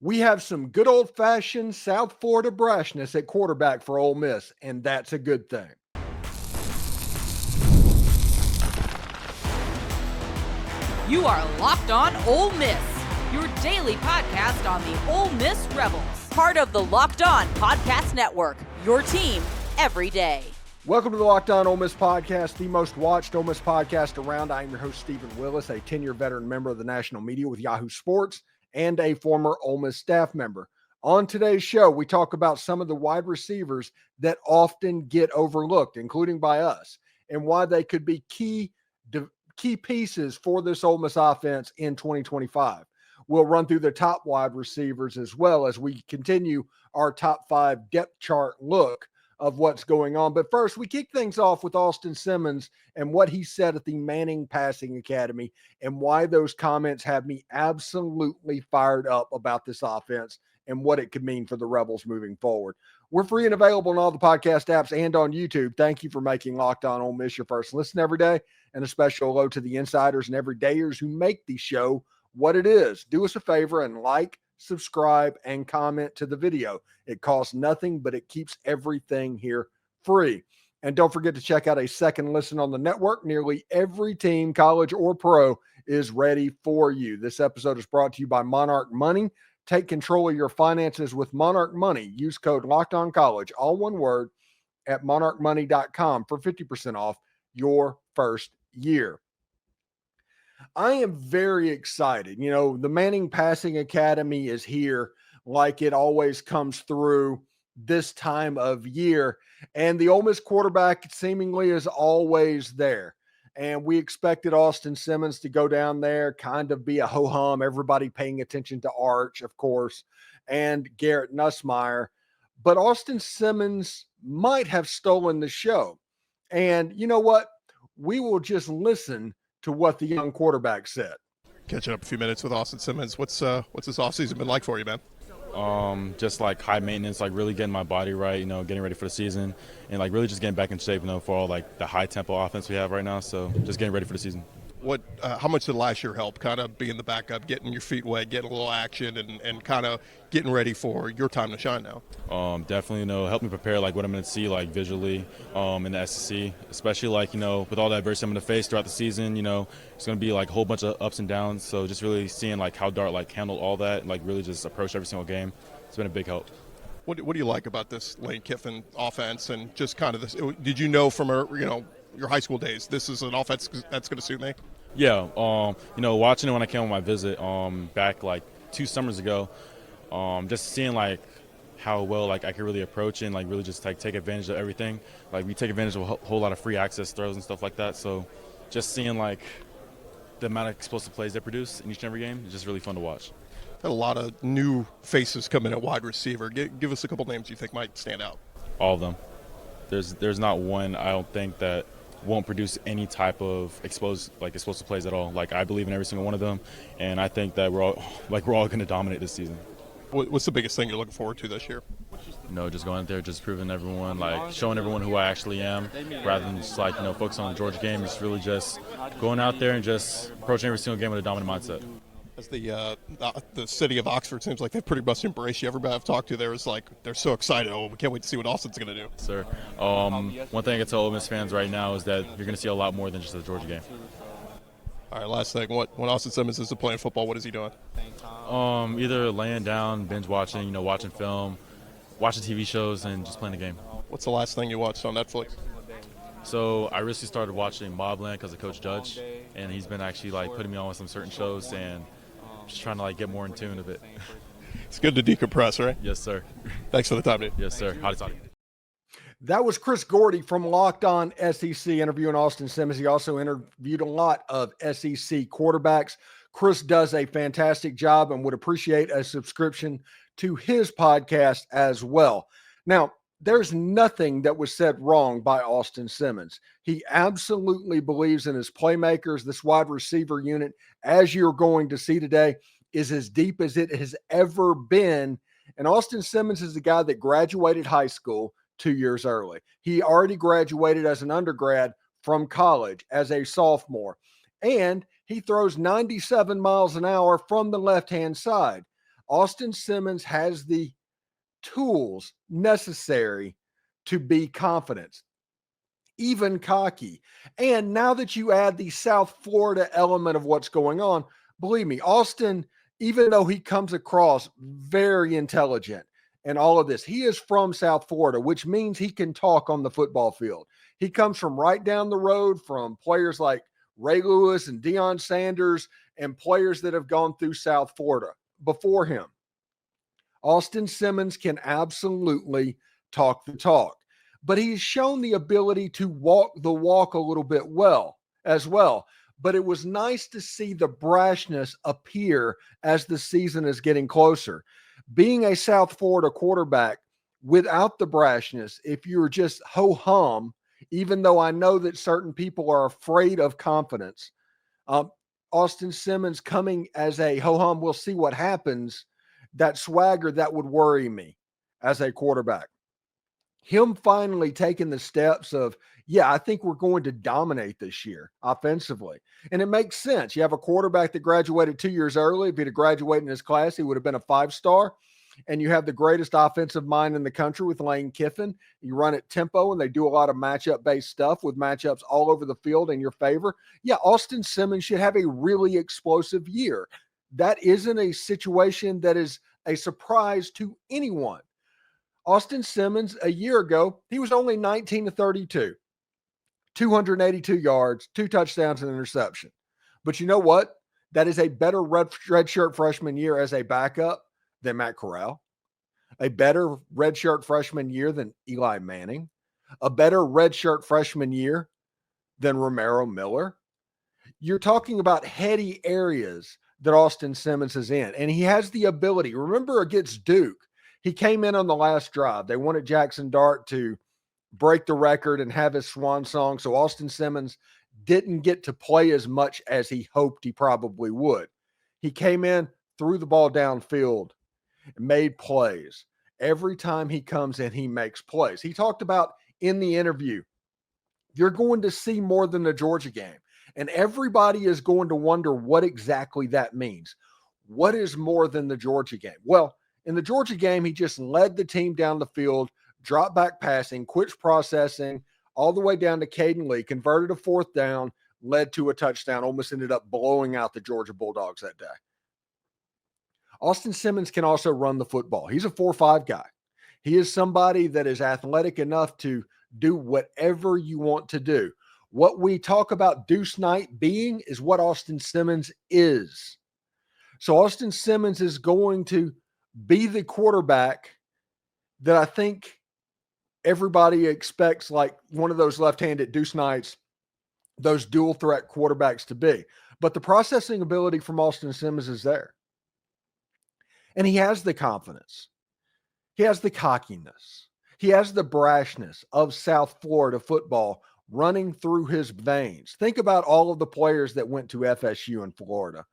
We have some good old-fashioned South Florida brashness at quarterback for Ole Miss, and that's a good thing. You are Locked On Ole Miss, your daily podcast on the Ole Miss Rebels. Part of the Locked On Podcast Network, your team every day. Welcome to the Locked On Ole Miss podcast, the most watched Ole Miss podcast around. I am your host, Steven Willis, a 10-year veteran member of the national media with Yahoo Sports and a former Ole Miss staff member. On today's show, we talk about some of the wide receivers that often get overlooked, including by us, and why they could be key pieces for this Ole Miss offense in 2025. We'll run through the top wide receivers as well as we continue our top 5 depth chart look of what's going on. But first, we kick things off with Austin Simmons and what he said at the Manning Passing Academy and why those comments have me absolutely fired up about this offense and what it could mean for the Rebels moving forward. We're free and available on all the podcast apps and on YouTube. Thank you for making Locked On Ole Miss your first listen every day, and a special hello to the insiders and everydayers who make the show what it is. Do us a favor and like, subscribe, and comment to the video. It costs nothing, but it keeps everything here free. And don't forget to check out a second listen on the network. Nearly every team, college or pro, is ready for you. This episode is brought to you by Monarch Money. Take control of your finances with Monarch Money. Use code LOCKEDONCOLLEGE, all one word, at monarchmoney.com for 50% off your first year. I am very excited. You know, the Manning Passing Academy is here like it always comes through this time of year. And the Ole Miss quarterback seemingly is always there. And we expected Austin Simmons to go down there, kind of be a ho-hum, everybody paying attention to Arch, of course, and Garrett Nussmeier. But Austin Simmons might have stolen the show. And you know what? We will just listen to what the young quarterback said. Catching up a few minutes with Austin Simmons. What's this offseason been like for you, man? Just like high maintenance, like really getting my body right, getting ready for the season, and like really just getting back in shape, for all like the high tempo offense we have right now. So just getting ready for the season. How much did last year help? Kind of being the backup, getting your feet wet, getting a little action, and kind of getting ready for your time to shine now. Definitely, help me prepare like what I'm going to see like visually in the SEC, especially like with all the adversity I'm going to face throughout the season. It's going to be like a whole bunch of ups and downs. So just really seeing like how Dart like handled all that, like really just approach every single game. It's been a big help. What do you like about this Lane Kiffin offense and just kind of this? Did you know from your high school days this is an offense that's going to suit me? Yeah, watching it when I came on my visit back like 2 summers ago, just seeing like how well like I could really approach it and like really just like take advantage of everything. Like we take advantage of a whole lot of free access throws and stuff like that. So just seeing like the amount of explosive plays they produce in each and every game is just really fun to watch. Had a lot of new faces come in at wide receiver. Give us a couple names you think might stand out. All of them. There's not one I don't think that won't produce any type of explosive plays at all. Like I believe in every single one of them, and I think that we're all going to dominate this season. What's the biggest thing you're looking forward to this year? Just going out there, just proving everyone, like showing everyone who I actually am, rather than just like focus on the Georgia game. It's really just going out there and just approaching every single game with a dominant mindset. As the city of Oxford seems like they've pretty much embraced you. Everybody I've talked to there is like they're so excited. Oh, we can't wait to see what Austin's going to do. Sir, one thing I can tell Ole Miss fans right now is that you're going to see a lot more than just the Georgia game. All right, last thing. When Austin Simmons isn't playing football, what is he doing? Either laying down, binge watching, watching film, watching TV shows, and just playing the game. What's the last thing you watched on Netflix? So I recently started watching Mobland because of Coach Judge, and he's been actually like putting me on with some certain shows and just trying to like get more in tune of it. It's good to decompress, right? Yes, sir. Thanks for the time, dude. Yes, sir. Howdy, howdy. That was Chris Gordy from Locked On SEC interviewing Austin Simmons. He also interviewed a lot of SEC quarterbacks. Chris does a fantastic job and would appreciate a subscription to his podcast as well. Now, there's nothing that was said wrong by Austin Simmons. He absolutely believes in his playmakers. This wide receiver unit, as you're going to see today, is as deep as it has ever been. And Austin Simmons is the guy that graduated high school 2 years early. He already graduated as an undergrad from college as a sophomore. And he throws 97 miles an hour from the left-hand side. Austin Simmons has the tools necessary to be confident, even cocky. And now that you add the South Florida element of what's going on, believe me, Austin, even though he comes across very intelligent and all of this, he is from South Florida, which means he can talk on the football field. He comes from right down the road from players like Ray Lewis and Deion Sanders and players that have gone through South Florida before him. Austin Simmons can absolutely talk the talk, but he's shown the ability to walk the walk a little bit as well. But it was nice to see the brashness appear as the season is getting closer. Being a South Florida quarterback without the brashness, if you're just ho-hum, even though I know that certain people are afraid of confidence, Austin Simmons coming as a ho-hum, we'll see what happens, that swagger, that would worry me as a quarterback. Him finally taking the steps of, yeah, I think we're going to dominate this year offensively. And it makes sense. You have a quarterback that graduated 2 years early. If he'd have graduated in his class, he would have been a 5-star. And you have the greatest offensive mind in the country with Lane Kiffin. You run at tempo, and they do a lot of matchup-based stuff with matchups all over the field in your favor. Yeah, Austin Simmons should have a really explosive year. That isn't a situation that is a surprise to anyone. Austin Simmons, a year ago, he was only 19-32, 282 yards, 2 touchdowns, and an interception. But you know what? That is a better redshirt freshman year as a backup than Matt Corral, a better redshirt freshman year than Eli Manning, a better redshirt freshman year than Romero Miller. You're talking about heady areas that Austin Simmons is in, and he has the ability. Remember against Duke, he came in on the last drive. They wanted Jackson Dart to break the record and have his swan song, so Austin Simmons didn't get to play as much as he hoped he probably would. He came in, threw the ball downfield, made plays. Every time he comes in, he makes plays. He talked about in the interview, you're going to see more than the Georgia game. And everybody is going to wonder what exactly that means. What is more than the Georgia game? Well, in the Georgia game, he just led the team down the field, dropped back passing, quit processing, all the way down to Cayden Lee, converted a 4th down, led to a touchdown, almost ended up blowing out the Georgia Bulldogs that day. Austin Simmons can also run the football. He's a 4-5 guy. He is somebody that is athletic enough to do whatever you want to do. What we talk about Deuce Knight being is what Austin Simmons is. So Austin Simmons is going to be the quarterback that I think everybody expects, like one of those left-handed Deuce Knights, those dual threat quarterbacks to be. But the processing ability from Austin Simmons is there. And he has the confidence. He has the cockiness. He has the brashness of South Florida football running through his veins. Think about all of the players that went to FSU in Florida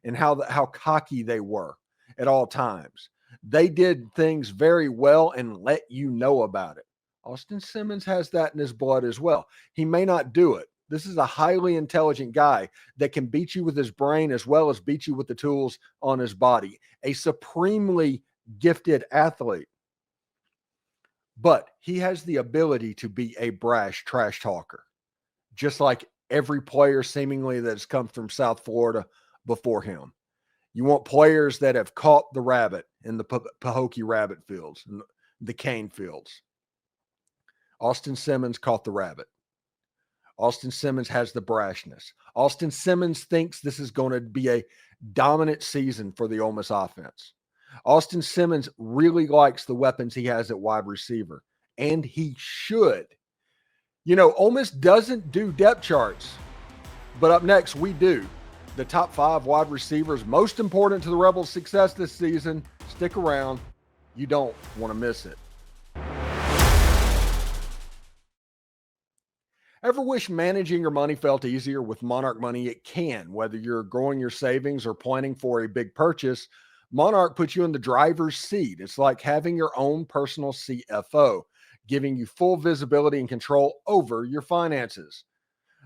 and how cocky they were at all times. They did things very well and let you know about it. Austin Simmons has that in his blood as well. He may not do it. This is a highly intelligent guy that can beat you with his brain as well as beat you with the tools on his body. A supremely gifted athlete. But he has the ability to be a brash trash talker, just like every player seemingly that has come from South Florida before him. You want players that have caught the rabbit in the Pahokee rabbit fields, the cane fields. Austin Simmons caught the rabbit. Austin Simmons has the brashness. Austin Simmons thinks this is going to be a dominant season for the Ole Miss offense. Austin Simmons really likes the weapons he has at wide receiver, and he should. You know, Ole Miss doesn't do depth charts, but up next we do. The top 5 wide receivers most important to the Rebels' success this season. Stick around. You don't want to miss it. Ever wish managing your money felt easier with Monarch Money? It can. Whether you're growing your savings or planning for a big purchase, Monarch puts you in the driver's seat. It's like having your own personal CFO, giving you full visibility and control over your finances.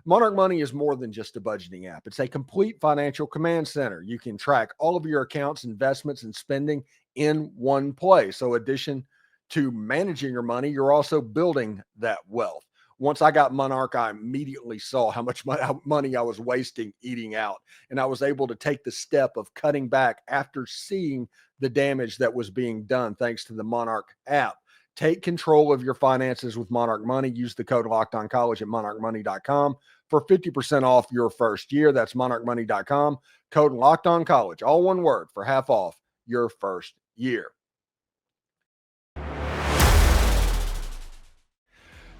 Monarch Money is more than just a budgeting app. It's a complete financial command center. You can track all of your accounts, investments, and spending in one place. So, in addition to managing your money, you're also building that wealth. Once I got Monarch, I immediately saw how much money I was wasting eating out. And I was able to take the step of cutting back after seeing the damage that was being done thanks to the Monarch app. Take control of your finances with Monarch Money. Use the code LOCKEDONCollege at monarchmoney.com for 50% off your first year. That's monarchmoney.com. Code LOCKEDONCollege, all one word, for half off your first year.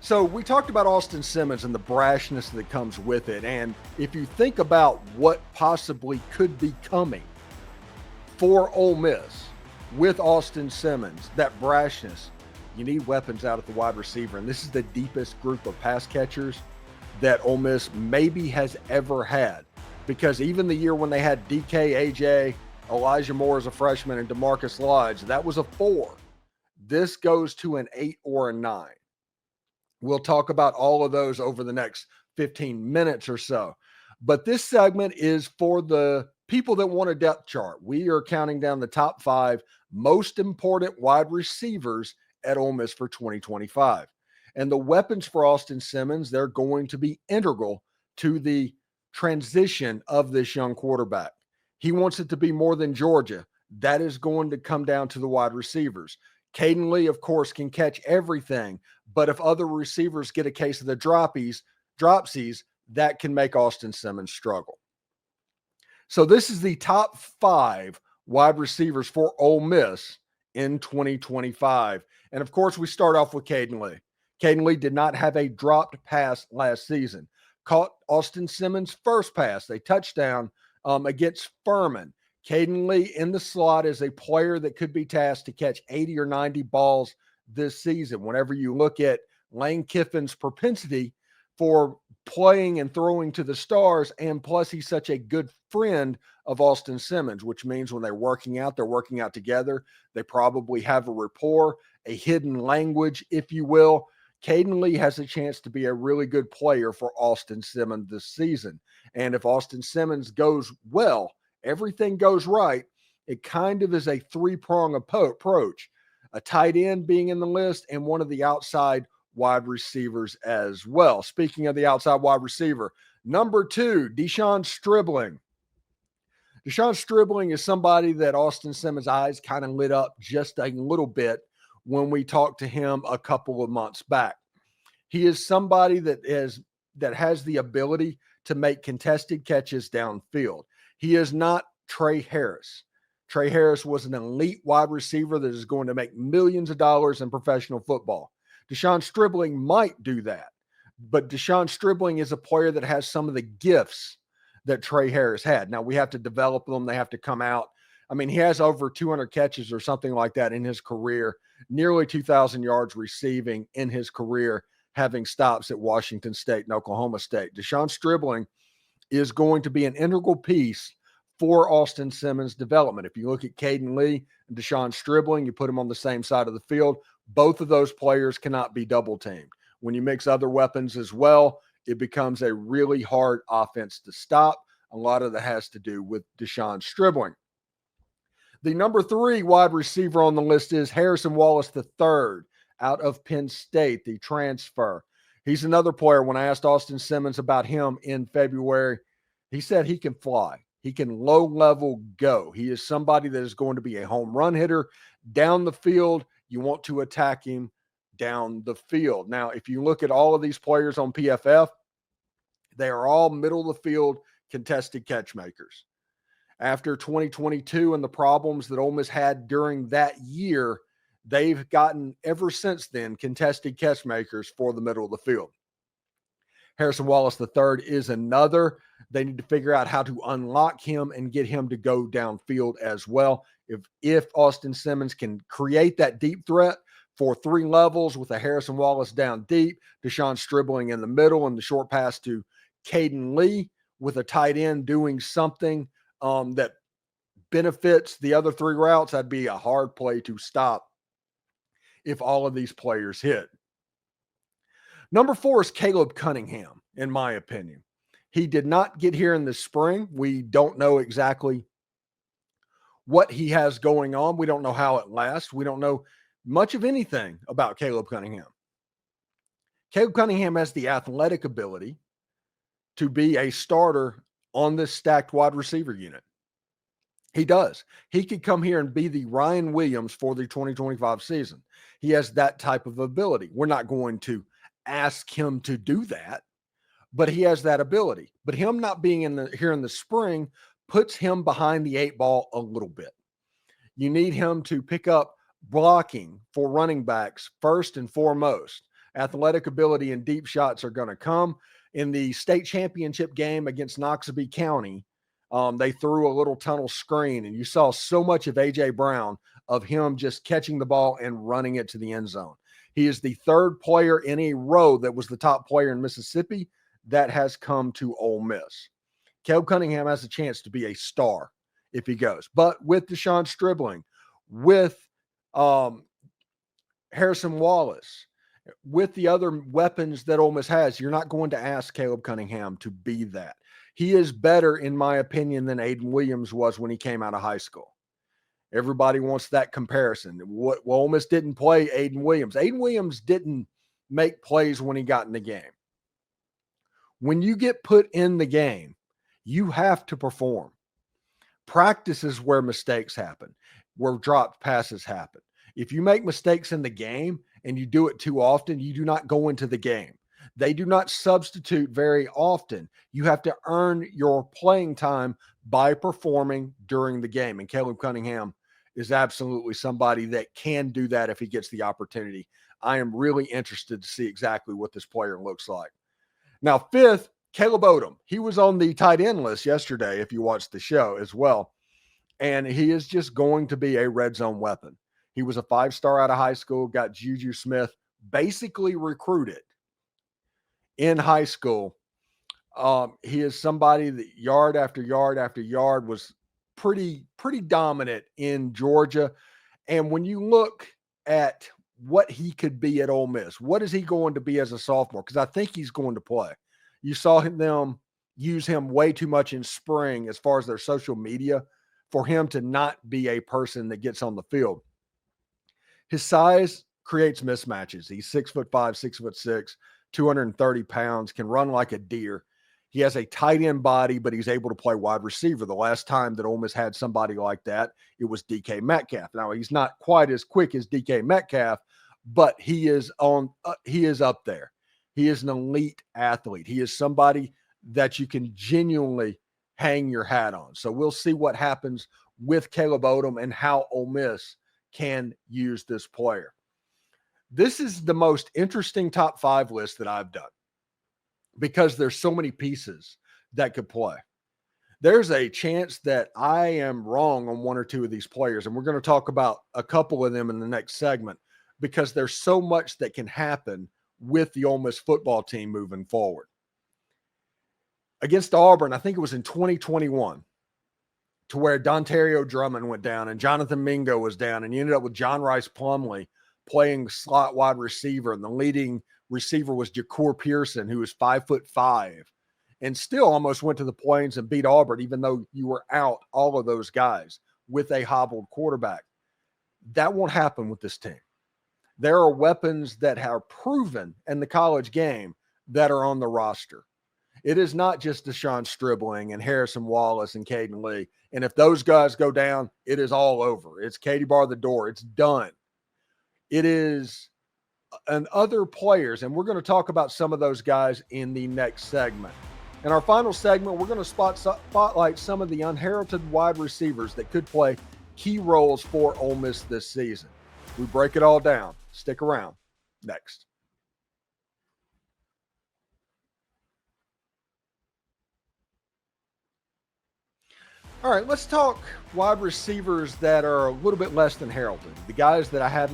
So we talked about Austin Simmons and the brashness that comes with it. And if you think about what possibly could be coming for Ole Miss with Austin Simmons, that brashness, you need weapons out at the wide receiver. And this is the deepest group of pass catchers that Ole Miss maybe has ever had. Because even the year when they had DK, AJ, Elijah Moore as a freshman, and DeMarcus Lodge, that was a 4. This goes to an 8 or a 9. We'll talk about all of those over the next 15 minutes or so. But this segment is for the people that want a depth chart. We are counting down the top 5 most important wide receivers at Ole Miss for 2025. And the weapons for Austin Simmons, they're going to be integral to the transition of this young quarterback. He wants it to be more than Georgia. That is going to come down to the wide receivers. Cayden Lee, of course, can catch everything, but if other receivers get a case of the dropsies, that can make Austin Simmons struggle. So this is the top 5 wide receivers for Ole Miss in 2025. And of course, we start off with Cayden Lee. Cayden Lee did not have a dropped pass last season. Caught Austin Simmons' first pass, a touchdown against Furman. Cayden Lee in the slot is a player that could be tasked to catch 80 or 90 balls this season. Whenever you look at Lane Kiffin's propensity for playing and throwing to the stars, and plus he's such a good friend of Austin Simmons, which means when they're working out together. They probably have a rapport, a hidden language, if you will. Cayden Lee has a chance to be a really good player for Austin Simmons this season. And if Austin Simmons goes well, everything goes right, it kind of is a 3-prong approach. A tight end being in the list and one of the outside wide receivers as well. Speaking of the outside wide receiver, number 2, Stribling. Stribling is somebody that Austin Simmons' eyes kind of lit up just a little bit when we talked to him a couple of months back. He is somebody that has the ability to make contested catches downfield. He is not Trey Harris. Trey Harris was an elite wide receiver that is going to make millions of dollars in professional football. Stribling might do that, but Stribling is a player that has some of the gifts that Trey Harris had. Now, we have to develop them. They have to come out. I mean, he has over 200 catches or something like that in his career, nearly 2,000 yards receiving in his career, having stops at Washington State and Oklahoma State. Stribling is going to be an integral piece for Austin Simmons' development. If you look at Cayden Lee and Stribling, you put them on the same side of the field. Both of those players cannot be double teamed. When you mix other weapons as well, it becomes a really hard offense to stop. A lot of that has to do with Stribling. The number 3 wide receiver on the list is Harrison Wallace III out of Penn State, the transfer. He's another player. When I asked Austin Simmons about him in February, he said he can fly. He can low-level go. He is somebody that is going to be a home run hitter down the field. You want to attack him down the field. Now, if you look at all of these players on PFF, they are all middle-of-the-field contested catch makers. After 2022 and the problems that Ole Miss had during that year, they've gotten, ever since then, contested catch makers for the middle of the field. Harrison Wallace III is another. They need to figure out how to unlock him and get him to go downfield as well. If Austin Simmons can create that deep threat for 3 levels with a Harrison Wallace down deep, Stribling in the middle, and the short pass to Cayden Lee with a tight end doing something that benefits the other 3 routes, that'd be a hard play to stop if all of these players hit. Number 4 is Caleb Cunningham. in my opinion. He did not get here in the spring. We don't know exactly what he has going on. We don't know how it lasts. We don't know much of anything about Caleb Cunningham. Caleb Cunningham has the athletic ability to be a starter on this stacked wide receiver unit. He does. He could come here and be the Ryan Williams for the 2025 season. He has that type of ability. We're not going to ask him to do that, but he has that ability. But him not being here in the spring puts him behind the 8 ball a little bit. You need him to pick up blocking for running backs first and foremost. Athletic ability and deep shots are going to come. In the state championship game against Noxubee County, they threw a little tunnel screen, and you saw so much of A.J. Brown of him just catching the ball and running it to the end zone. He is the third player in a row that was the top player in Mississippi that has come to Ole Miss. Caleb Cunningham has a chance to be a star if he goes. But with Deshaun Stribling, with Harrison Wallace, with the other weapons that Ole Miss has, you're not going to ask Caleb Cunningham to be that. He is better, in my opinion, than Aiden Williams was when he came out of high school. Everybody wants that comparison. Well, Ole Miss didn't play Aiden Williams. Aiden Williams didn't make plays when he got in the game. When you get put in the game, you have to perform. Practice is where mistakes happen, where dropped passes happen. If you make mistakes in the game and you do it too often, you do not go into the game. They do not substitute very often. You have to earn your playing time by performing during the game. And Caleb Cunningham is absolutely somebody that can do that if he gets the opportunity. I am really interested to see exactly what this player looks like. Now, fifth, Caleb Odom. He was on the tight end list yesterday, if you watched the show as well. And he is just going to be a red zone weapon. He was a 5-star out of high school, got Juju Smith basically recruited in high school. He is somebody that yard after yard after yard was pretty dominant in Georgia. And when you look at what he could be at Ole Miss, what is he going to be as a sophomore? Because I think he's going to play. You saw them use him way too much in spring as far as their social media for him to not be a person that gets on the field. His size creates mismatches. He's 6'5", 6'6", 230 pounds, can run like a deer. He has a tight end body, but he's able to play wide receiver. The last time that Ole Miss had somebody like that, it was DK Metcalf. Now, he's not quite as quick as DK Metcalf, but he is up there. He is an elite athlete. He is somebody that you can genuinely hang your hat on. So we'll see what happens with Caleb Odom and how Ole Miss can use this player. This is the most interesting top 5 list that I've done because there's so many pieces that could play. There's a chance that I am wrong on 1 or 2 of these players, and we're going to talk about a couple of them in the next segment because there's so much that can happen with the Ole Miss football team moving forward. Against Auburn, I think it was in 2021, to where Dontario Drummond went down and Jonathan Mingo was down, and you ended up with John Rice Plumlee playing slot wide receiver, and the leading receiver was Jacour Pearson, who was 5'5", and still almost went to the Plains and beat Auburn, even though you were out all of those guys with a hobbled quarterback. That won't happen with this team. There are weapons that are proven in the college game that are on the roster. It is not just Deshaun Stribling and Harrison Wallace and Cayden Lee. And if those guys go down, it is all over. It's Katie bar the door. It's done. It is and other players, and we're going to talk about some of those guys in the next segment. In our final segment, we're going to spotlight some of the unheralded wide receivers that could play key roles for Ole Miss this season. We break it all down. Stick around. Next. All right, let's talk wide receivers that are a little bit less than heralded. The guys that I have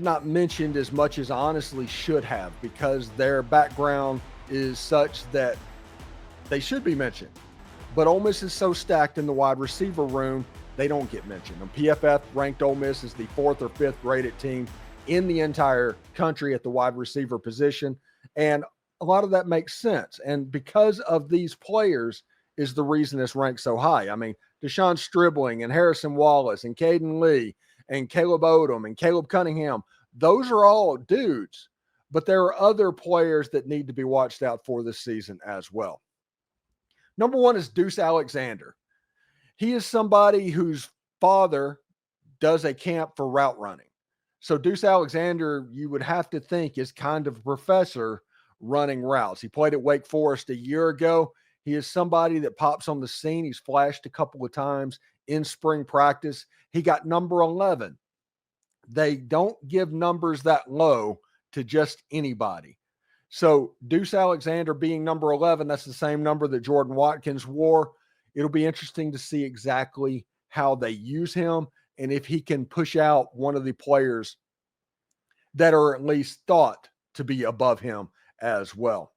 not mentioned as much as I honestly should have because their background is such that they should be mentioned. But Ole Miss is so stacked in the wide receiver room, they don't get mentioned. And PFF ranked Ole Miss as the 4th or 5th rated team in the entire country at the wide receiver position. And a lot of that makes sense. And because of these players is the reason it's ranked so high. I mean, Deshaun Stribling and Harrison Wallace and Cayden Lee and Caleb Odom and Caleb Cunningham, those are all dudes. But there are other players that need to be watched out for this season as well. Number one is Deuce Alexander. He is somebody whose father does a camp for route running. So Deuce Alexander, you would have to think, is kind of a professor running routes. He played at Wake Forest a year ago. He is somebody that pops on the scene. He's flashed a couple of times in spring practice. He got number 11. They don't give numbers that low to just anybody. So Deuce Alexander being number 11, that's the same number that Jordan Watkins wore. It'll be interesting to see exactly how they use him and if he can push out one of the players that are at least thought to be above him as well.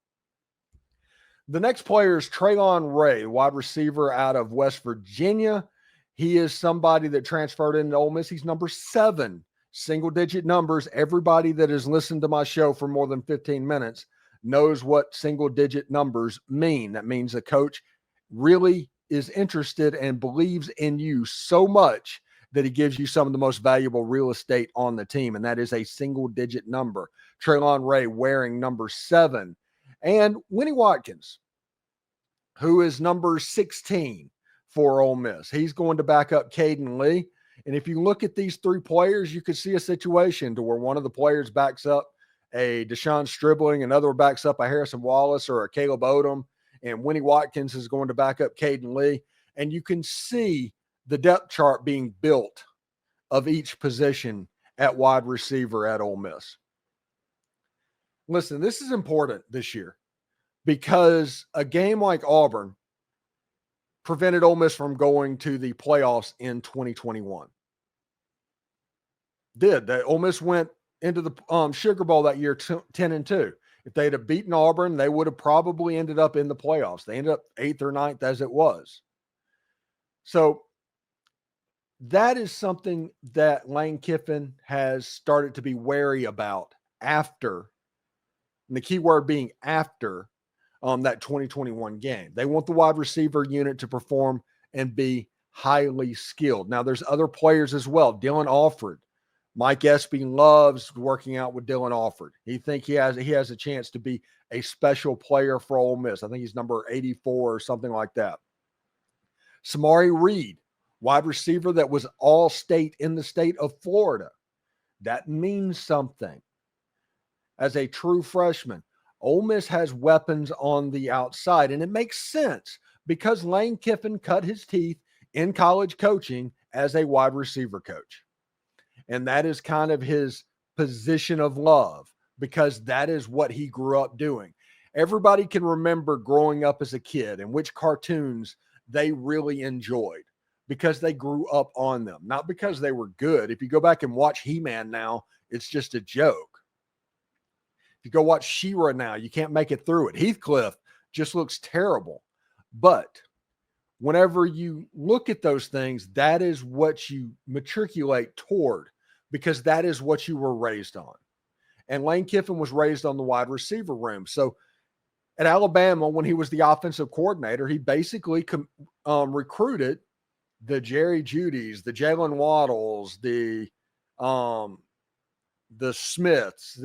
The next player is Traylon Ray, wide receiver out of West Virginia. He is somebody that transferred into Ole Miss. He's number 7, single-digit numbers. Everybody that has listened to my show for more than 15 minutes knows what single-digit numbers mean. That means the coach really is interested and believes in you so much that he gives you some of the most valuable real estate on the team, and that is a single-digit number. Traylon Ray wearing number 7. And Winnie Watkins, who is number 16 for Ole Miss. He's going to back up Cayden Lee. And if you look at these 3 players, you could see a situation to where one of the players backs up a Deshaun Stribling, another backs up a Harrison Wallace or a Caleb Odom, and Winnie Watkins is going to back up Cayden Lee. And you can see the depth chart being built of each position at wide receiver at Ole Miss. Listen, this is important this year because a game like Auburn prevented Ole Miss from going to the playoffs in 2021. Ole Miss went into the Sugar Bowl that year 10-2. If they'd have beaten Auburn, they would have probably ended up in the playoffs. They ended up 8th or 9th as it was. So that is something that Lane Kiffin has started to be wary about after, and the key word being after, that 2021 game. They want the wide receiver unit to perform and be highly skilled. Now, there's other players as well. Dylan Alford. Mike Espy loves working out with Dylan Alford. He thinks he has a chance to be a special player for Ole Miss. I think he's number 84 or something like that. Samari Reed, wide receiver that was all-state in the state of Florida. That means something. As a true freshman, Ole Miss has weapons on the outside, and it makes sense because Lane Kiffin cut his teeth in college coaching as a wide receiver coach. And that is kind of his position of love because that is what he grew up doing. Everybody can remember growing up as a kid and which cartoons they really enjoyed because they grew up on them, not because they were good. If you go back and watch He-Man now, it's just a joke. If you go watch She-Ra now, you can't make it through it. Heathcliff just looks terrible. But whenever you look at those things, that is what you matriculate toward because that is what you were raised on. And Lane Kiffin was raised on the wide receiver room. So at Alabama, when he was the offensive coordinator, he basically recruited the Jerry Judys, the Jalen Waddles, the Smiths,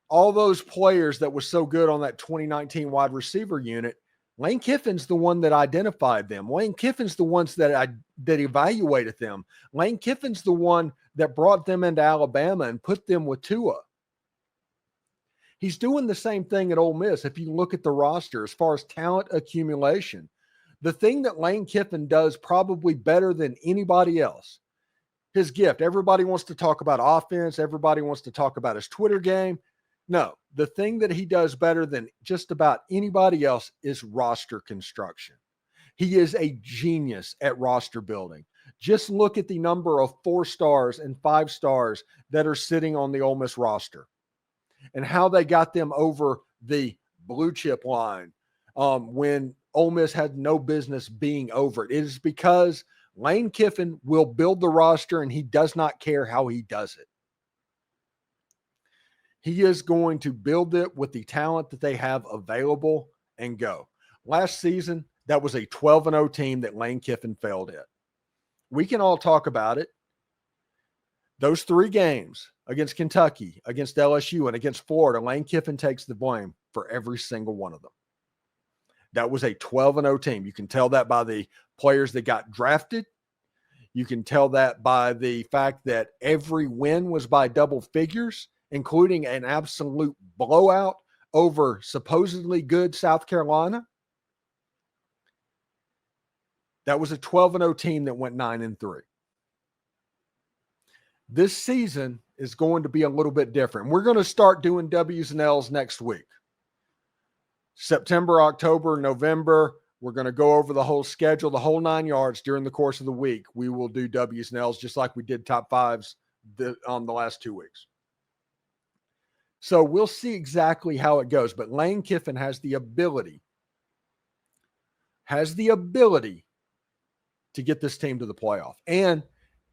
all those players that was so good on that 2019 wide receiver unit. Lane Kiffin's the one that identified them. Lane Kiffin's the ones that evaluated them. Lane Kiffin's the one that brought them into Alabama and put them with Tua. He's doing the same thing at Ole Miss. If you look at the roster, as far as talent accumulation, the thing that Lane Kiffin does probably better than anybody else, his gift. Everybody wants to talk about offense. Everybody wants to talk about his Twitter game. No, the thing that he does better than just about anybody else is roster construction. He is a genius at roster building. Just look at the number of 4 stars and 5 stars that are sitting on the Ole Miss roster and how they got them over the blue chip line when Ole Miss had no business being over it. It is because Lane Kiffin will build the roster and he does not care how he does it. He is going to build it with the talent that they have available and go. Last season, that was a 12-0 team that Lane Kiffin failed at. We can all talk about it. Those 3 games against Kentucky, against LSU, and against Florida, Lane Kiffin takes the blame for every single one of them. That was a 12-0 team. You can tell that by the players that got drafted. You can tell that by the fact that every win was by double figures, including an absolute blowout over supposedly good South Carolina. That was a 12-0 team that went 9-3. This season is going to be a little bit different. We're going to start doing W's and L's next week. September, October, November, we're going to go over the whole schedule, the whole 9 yards during the course of the week. We will do W's and L's just like we did top 5s on the last 2 weeks. So we'll see exactly how it goes. But Lane Kiffin has the ability to get this team to the playoff. And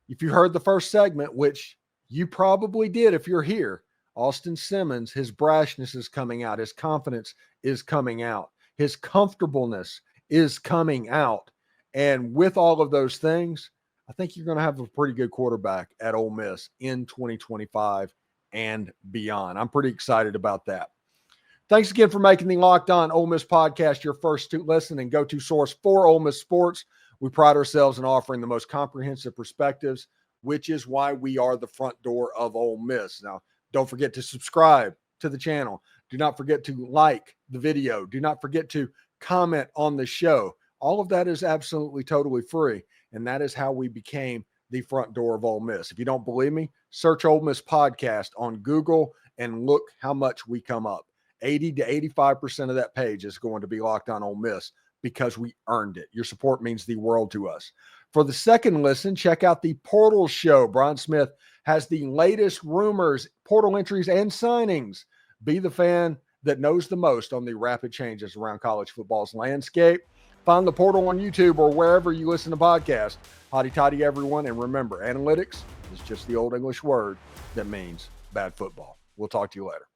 if you heard the first segment, which you probably did if you're here, Austin Simmons, his brashness is coming out. His confidence is coming out. His comfortableness is coming out. And with all of those things, I think you're going to have a pretty good quarterback at Ole Miss in 2025 and beyond. I'm pretty excited about that. Thanks again for making the Locked On Ole Miss podcast your first to listen and go-to source for Ole Miss sports. We pride ourselves in offering the most comprehensive perspectives, which is why we are the front door of Ole Miss. Now, don't forget to subscribe to the channel. Do not forget to like the video. Do not forget to comment on the show. All of that is absolutely totally free, and that is how we became the front door of Ole Miss. If you don't believe me, search Ole Miss podcast on Google and look how much we come up. 80 to 85% of that page is going to be Locked On Ole Miss because we earned it. Your support means the world to us. For the second listen, check out the Portal Show. Brian Smith has the latest rumors, portal entries, and signings. Be the fan that knows the most on the rapid changes around college football's landscape. Find the Portal on YouTube or wherever you listen to podcasts. Hotty toddy, everyone. And remember, analytics is just the old English word that means bad football. We'll talk to you later.